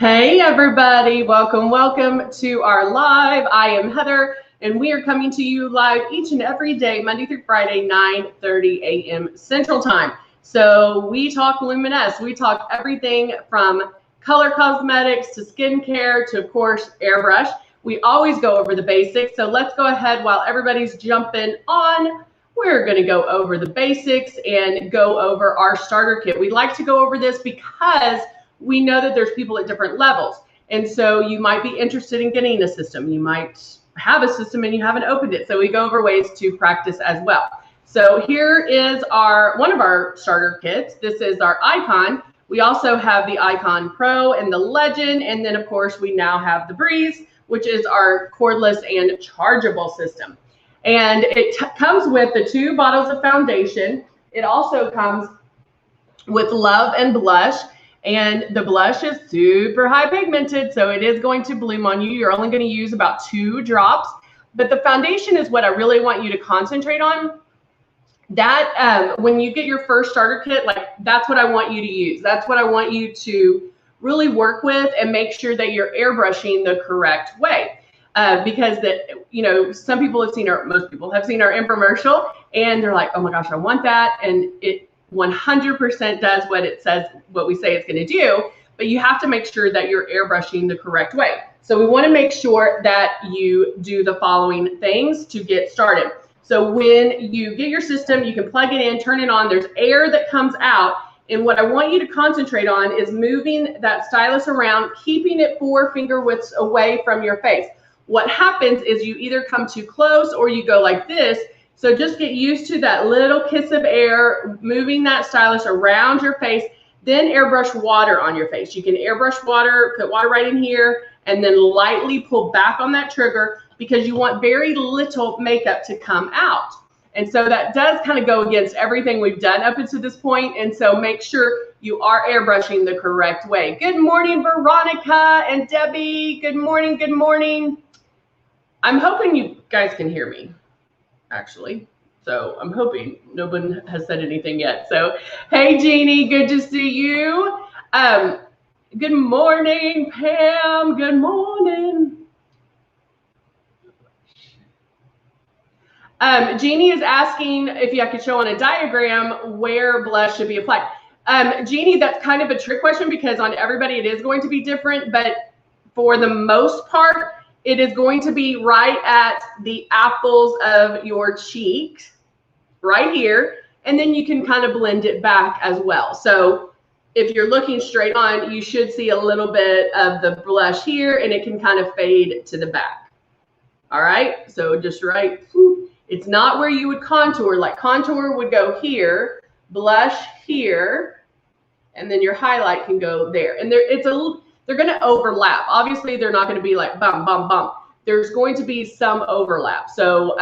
Hey everybody, welcome to our live. I am Heather and we are coming to you live each and every day, Monday through Friday, 9:30 a.m. Central Time. So we talk Luminess, we talk everything from color cosmetics to skincare to, of course, Airbrush. We always go over the basics. So let's go ahead while everybody's jumping on. We're going to go over the basics and go over our starter kit. We like to go over this because we know that there's people at different levels. And so you might be interested in getting a system. You might have a system and you haven't opened it. So we go over ways to practice as well. So here is one of our starter kits. This is our Icon. We also have the Icon Pro and the Legend. And then of course we now have the Breeze, which is our cordless and chargeable system. And it comes with the 2 bottles of foundation. It also comes with Love and Blush. And the blush is super high pigmented, so it is going to bloom on you. You're only going to use about 2 drops. But the foundation is what I really want you to concentrate on. That when you get your first starter kit, that's what I want you to use. That's what I want you to really work with and make sure that you're airbrushing the correct way. Because some people have seen most people have seen our infomercial and they're like, oh my gosh, I want that. And it 100% does what we say it's going to do, but you have to make sure that you're airbrushing the correct way. So we want to make sure that you do the following things to get started. So when you get your system, you can plug it in, turn it on, there's air that comes out. And what I want you to concentrate on is moving that stylus around, keeping it 4 finger widths away from your face. What happens is you either come too close or you go like this. So just get used to that little kiss of air, moving that stylus around your face, then airbrush water on your face. You can airbrush water, put water right in here, and then lightly pull back on that trigger because you want very little makeup to come out. And so that does kind of go against everything we've done up until this point. And so make sure you are airbrushing the correct way. Good morning, Veronica and Debbie. Good morning, good morning. I'm hoping you guys can hear me, actually. So I'm hoping no one has said anything yet. So, hey, Jeannie, good to see you. Good morning, Pam. Good morning. Jeannie is asking if I could show on a diagram where blush should be applied. Jeannie, that's kind of a trick question because on everybody it is going to be different, but for the most part, it is going to be right at the apples of your cheeks, right here, and then you can kind of blend it back as well. So if you're looking straight on, you should see a little bit of the blush here, and it can kind of fade to the back. All right, so just right, it's not where you would contour. Like contour would go here, blush here, and then your highlight can go there. And they're going to overlap. Obviously, they're not going to be like bump, bump, bump. There's going to be some overlap. So,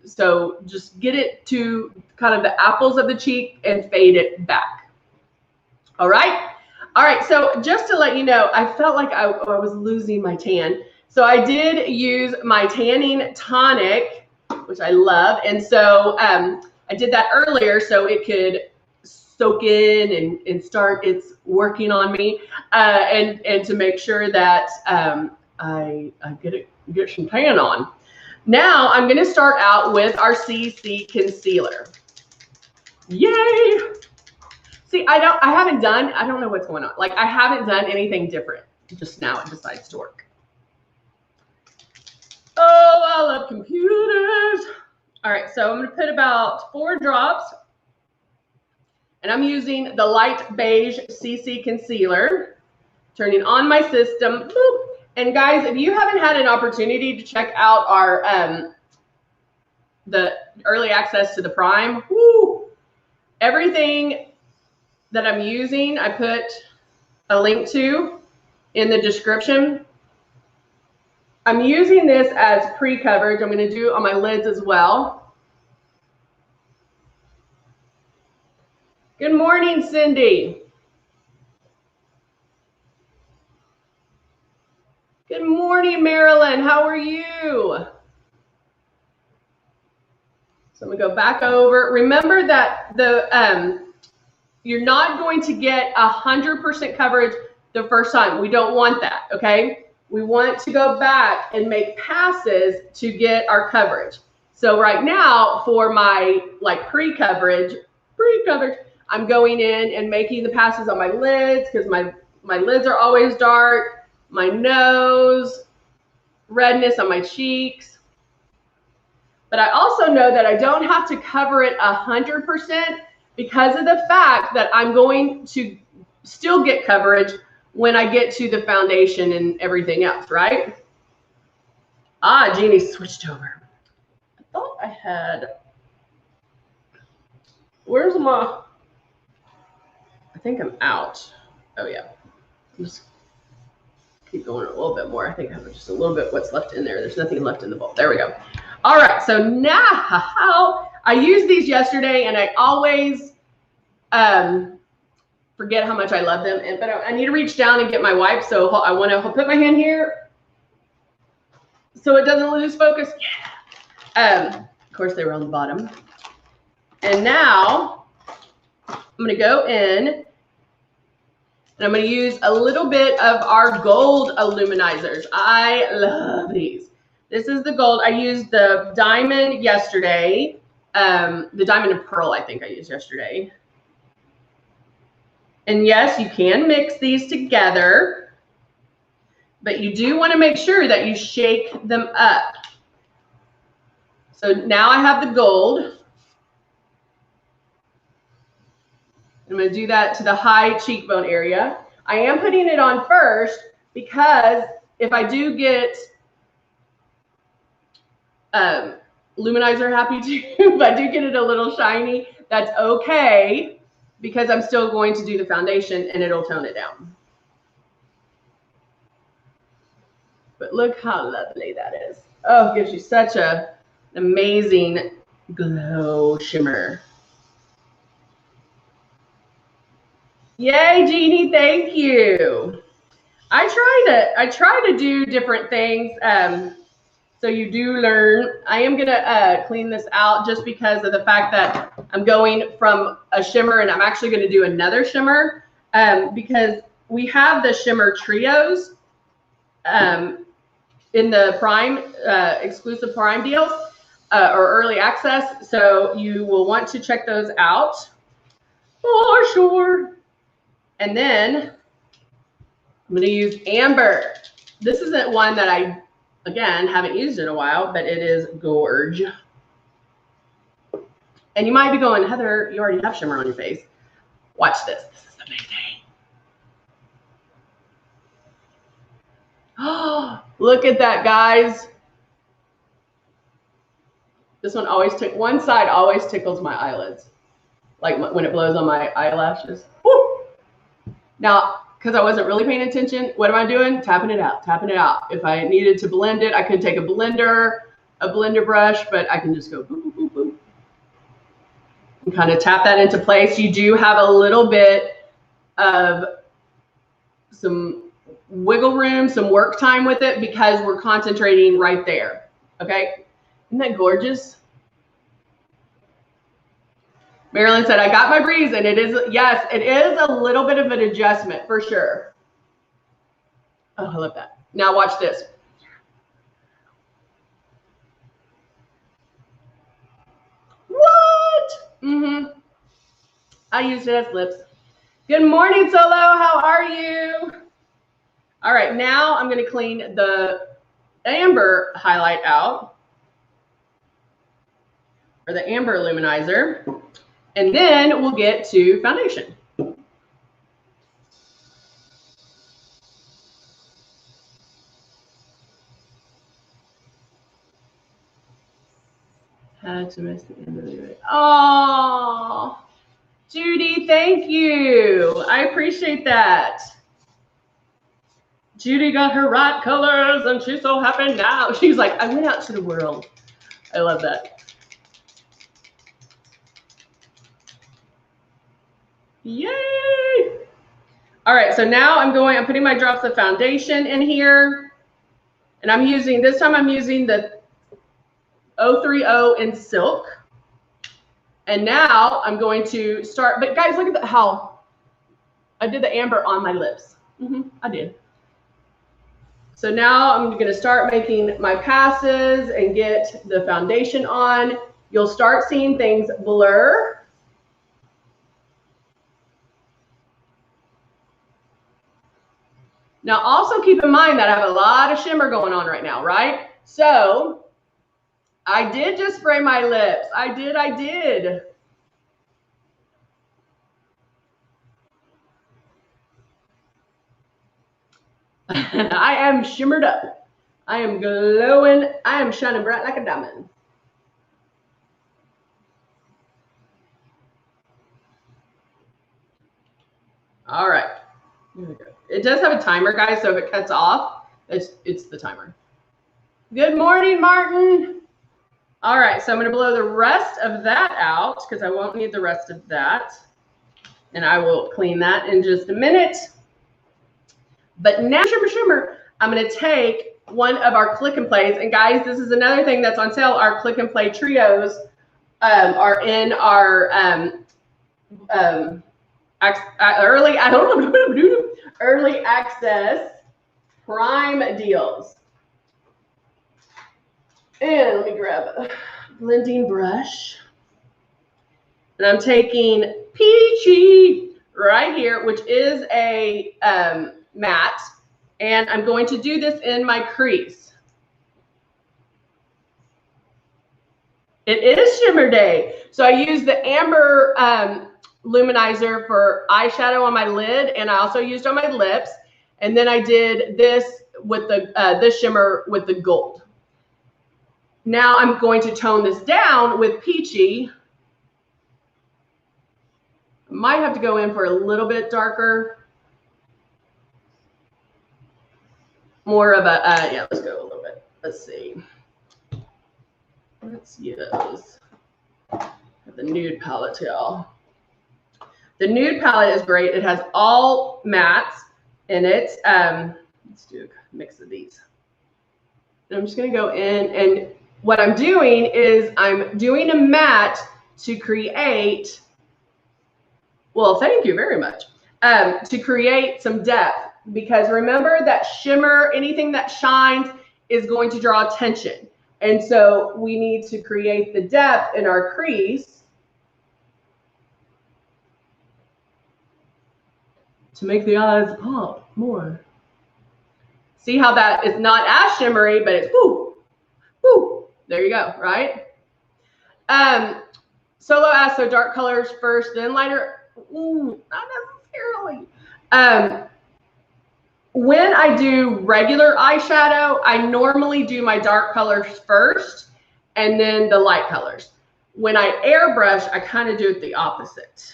so just get it to kind of the apples of the cheek and fade it back. All right. All right. So just to let you know, I felt like I was losing my tan. So I did use my tanning tonic, which I love. And so I did that earlier so it could soak in and start its working on me and to make sure that I get some tan on. Now I'm going to start out with our CC concealer. Yay! See, I don't know what's going on. Like I haven't done anything different just now. It decides to work. Oh, I love computers. All right, so I'm going to put about 4 drops. And I'm using the light beige CC concealer, turning on my system. Boop. And guys, if you haven't had an opportunity to check out our the early access to the Prime, everything that I'm using, I put a link to in the description. I'm using this as pre-coverage. I'm going to do it on my lids as well. Good morning, Cindy. Good morning, Marilyn. How are you? So I'm going to go back over. Remember that you're not going to get 100% coverage the first time. We don't want that, okay? We want to go back and make passes to get our coverage. So right now for my like pre-coverage, I'm going in and making the passes on my lids because my lids are always dark, my nose, redness on my cheeks. But I also know that I don't have to cover it 100% because of the fact that I'm going to still get coverage when I get to the foundation and everything else, right? Ah, Jeannie switched over. I thought I had, where's my, I think I'm out. Oh yeah, just keep going a little bit more. I think I have just a little bit what's left in there. There's nothing left in the bowl. There we go. All right, so now I used these yesterday and I always forget how much I love them. But I need to reach down and get my wipes. So I want to put my hand here so it doesn't lose focus. Yeah. Of course, they were on the bottom. And now I'm going to go in and I'm going to use a little bit of our gold illuminizers. I love these. This is the gold. I used the diamond yesterday. The diamond and pearl, I think I used yesterday. And yes, you can mix these together, but you do want to make sure that you shake them up. So now I have the gold. I'm going to do that to the high cheekbone area. I am putting it on first because if I do get luminizer happy too, if I do get it a little shiny, that's okay because I'm still going to do the foundation and it'll tone it down. But look how lovely that is. Oh, it gives you such an amazing glow shimmer. Yay, Jeannie, thank you. I try to do different things. So you do learn. I am gonna clean this out just because of the fact that I'm going from a shimmer and I'm actually gonna do another shimmer because we have the shimmer trios in the Prime, exclusive Prime deals or early access. So you will want to check those out for sure. And then I'm gonna use amber. This isn't one that I, again, haven't used in a while, but it is gorge. And you might be going, Heather, you already have shimmer on your face. Watch this. This is amazing. Oh, look at that, guys. This one always one side always tickles my eyelids. Like when it blows on my eyelashes. Woo! Now, because I wasn't really paying attention, what am I doing? Tapping it out, tapping it out. If I needed to blend it, I could take a blender brush, but I can just go boop, boop, boop, boop. And kind of tap that into place. You do have a little bit of some wiggle room, some work time with it because we're concentrating right there, okay? Isn't that gorgeous? Marilyn said, I got my breeze, and it is, yes, it is a little bit of an adjustment for sure. Oh, I love that. Now watch this. What? Mm-hmm. I used it as lips. Good morning, Solo. How are you? All right, now I'm going to clean the amber highlight out, or the amber luminizer. And then we'll get to foundation. Had to miss the end of the video. Oh, Judy, thank you. I appreciate that. Judy got her right colors and she's so happy now. She's like, I went out to the world. I love that. Yay! All right, so now I'm putting my drops of foundation in here. And I'm using, this time I'm using the 030 in Silk. And now I'm going to start, but guys, look at how I did the amber on my lips. I did. So now I'm going to start making my passes and get the foundation on. You'll start seeing things blur. Now also keep in mind that I have a lot of shimmer going on right now, right? So I did just spray my lips. I did. I am shimmered up. I am glowing. I am shining bright like a diamond. All right. Here we go. It does have a timer, guys, so if it cuts off, it's the timer. Good morning, Martin. All right, so I'm going to blow the rest of that out because I won't need the rest of that. And I will clean that in just a minute. But now, shimmer, I'm going to take one of our click and plays. And guys, this is another thing that's on sale. Our click and play trios are in our early access prime deals. And let me grab a blending brush. And I'm taking Peachy right here, which is a matte. And I'm going to do this in my crease. It is shimmer day. So I used the amber luminizer for eyeshadow on my lid, and I also used on my lips. And then I did this with the this shimmer with the gold. Now I'm going to tone this down with Peachy. Might have to go in for a little bit darker. More of a, yeah, let's go a little bit. Let's see. Let's use the nude palette, y'all. The nude palette is great. It has all mattes in it. Let's do a mix of these. And I'm just going to go in, and what I'm doing is I'm doing a matte to create, well, thank you very much, to create some depth. Because remember that shimmer, anything that shines is going to draw attention. And so we need to create the depth in our crease to make the eyes pop more. See how that is not as shimmery, but it's whoo, whoo. There you go, right? Solo asked, so dark colors first, then lighter. Not necessarily. When I do regular eyeshadow, I normally do my dark colors first and then the light colors. When I airbrush, I kind of do it the opposite.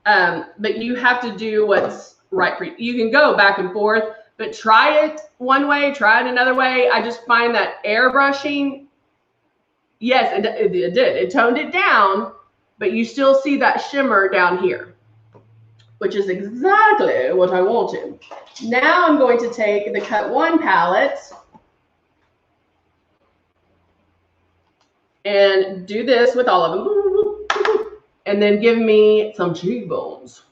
But you have to do what's right for you. You can go back and forth, but try it one way, try it another way. I just find that airbrushing, yes, it did. It toned it down, but you still see that shimmer down here, which is exactly what I wanted. Now I'm going to take the Cut 1 palette and do this with all of them. And then give me some cheekbones.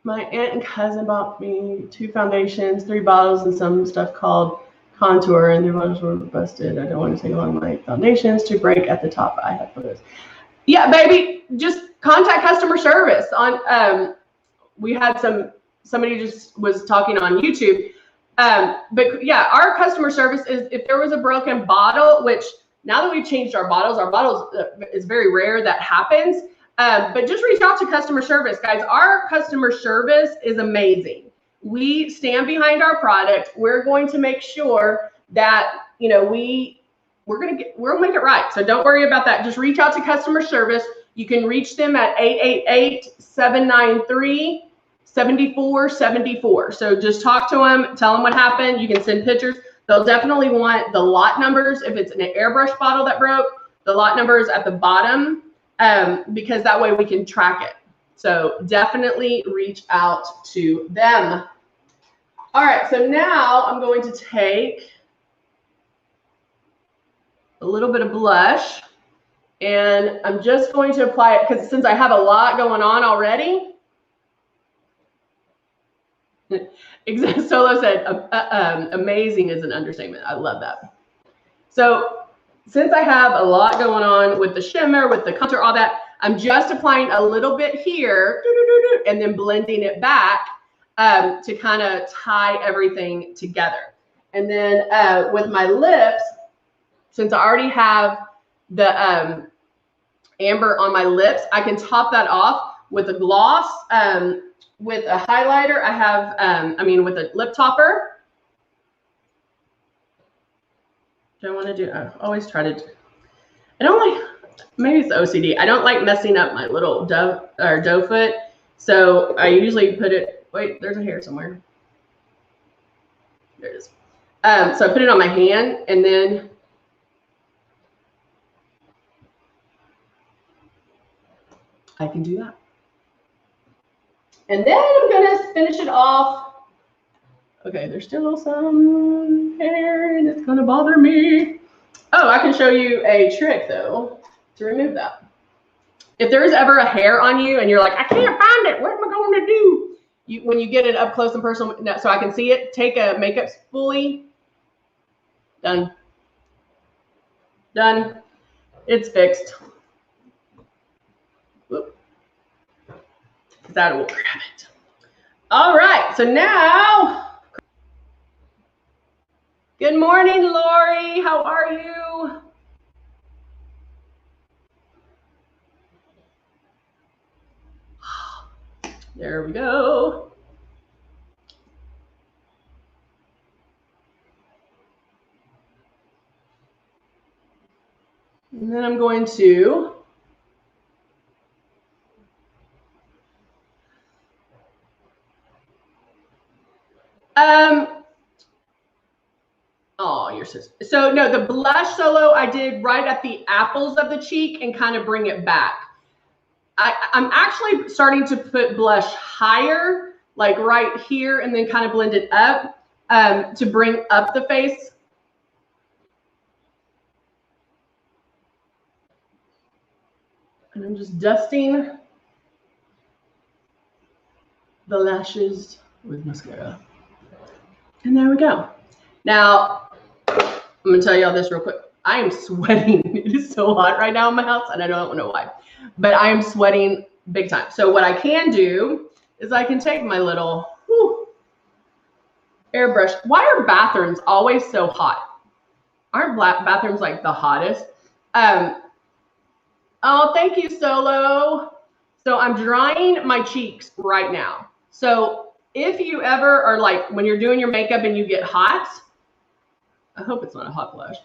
My aunt and cousin bought me 2 foundations, 3 bottles, and some stuff called contour, and their bottles were busted. I don't want to take along my foundations to break at the top. I have photos. Yeah, baby, just contact customer service. On we had somebody just was talking on YouTube. But yeah, our customer service is, if there was a broken bottle, which now that we've changed our bottles is very rare that happens. But just reach out to customer service, guys. Our customer service is amazing. We stand behind our product. We're going to make sure that, you know, we'll make it right. So don't worry about that. Just reach out to customer service. You can reach them at 888-793-7474. So just talk to them, tell them what happened. You can send pictures. They'll definitely want the lot numbers. If it's an airbrush bottle that broke, the lot number is at the bottom, because that way we can track it. So definitely reach out to them. All right, so now I'm going to take a little bit of blush. And I'm just going to apply it because since I have a lot going on already. Solo said, amazing is an understatement. I love that. So since I have a lot going on with the shimmer, with the contour, all that, I'm just applying a little bit here and then blending it back to kind of tie everything together. And then with my lips, since I already have the amber on my lips, I can top that off with a gloss, with a highlighter. I have, with a lip topper. Do I want to do, I always try to, I don't like, maybe it's OCD. I don't like messing up my little doe foot. So I usually put it, wait, there's a hair somewhere. There it is. So I put it on my hand and then I can do that. And then I'm gonna finish it off. Okay, there's still some hair and it's gonna bother me. Oh, I can show you a trick though to remove that. If there's ever a hair on you and you're like, I can't find it, what am I going to do? When you get it up close and personal, so I can see it, take a makeup spoolie. Done. Done. It's fixed. Whoop. That will grab it. All right, so now, good morning, Lori. How are you? There we go. And then I'm going to oh, you're so no, the blush Solo I did right at the apples of the cheek and kind of bring it back. I'm actually starting to put blush higher, like right here, and then kind of blend it up to bring up the face. And I'm just dusting the lashes with mascara. And there we go. Now, I'm going to tell y'all this real quick. I am sweating. It is so hot right now in my house, and I don't know why. But I am sweating big time. So what I can do is I can take my little airbrush. Why are bathrooms always so hot? Aren't bathrooms like the hottest? Oh, thank you, Solo. So I'm drying my cheeks right now. So if you ever are like, when you're doing your makeup and you get hot, I hope it's not a hot flash.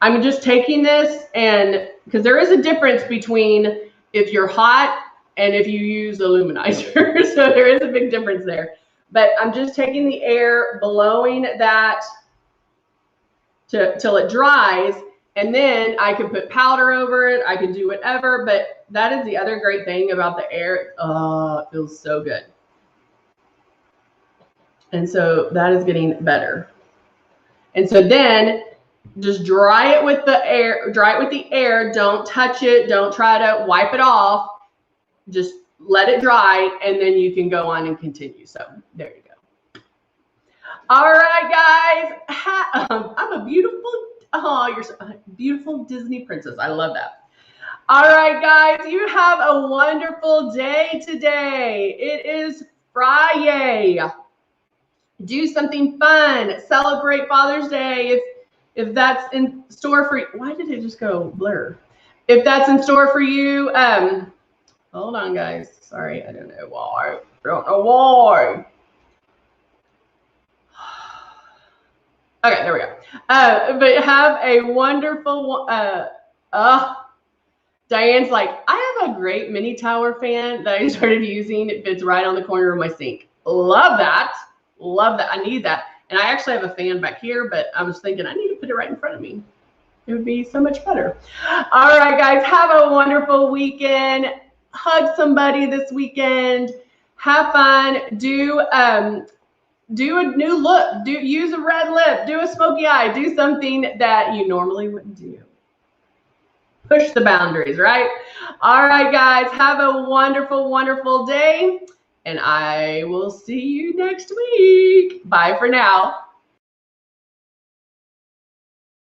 I'm just taking this, and because there is a difference between if you're hot and if you use a luminizer. So there is a big difference there. But I'm just taking the air, blowing that till it dries, and then I can put powder over it. I can do whatever, but that is the other great thing about the air. Oh, it feels so good. And so that is getting better. And so then just dry it with the air, don't touch it, don't try to wipe it off. Just let it dry, and then you can go on and continue. So there you go. All right, guys. I'm a beautiful, you're so, beautiful Disney princess. I love that. All right, guys, you have a wonderful day today. It is Friday. Do something fun. Celebrate Father's Day if that's in store for you. Why did it just go blur? If that's in store for you, hold on, guys. Sorry, I don't know why. I don't know why. Okay, there we go. But have a wonderful Diane's like, I have a great mini tower fan that I started using. It fits right on the corner of my sink. Love that. Love that. I need that. And I actually have a fan back here, but I was thinking I need to put it right in front of me. It would be so much better. All right, guys, have a wonderful weekend. Hug somebody this weekend. Have fun. Do a new look. Use a red lip. Do a smoky eye. Do something that you normally wouldn't do. push the boundaries, right? All right, guys, have a wonderful, wonderful day. And I will see you next week. Bye for now.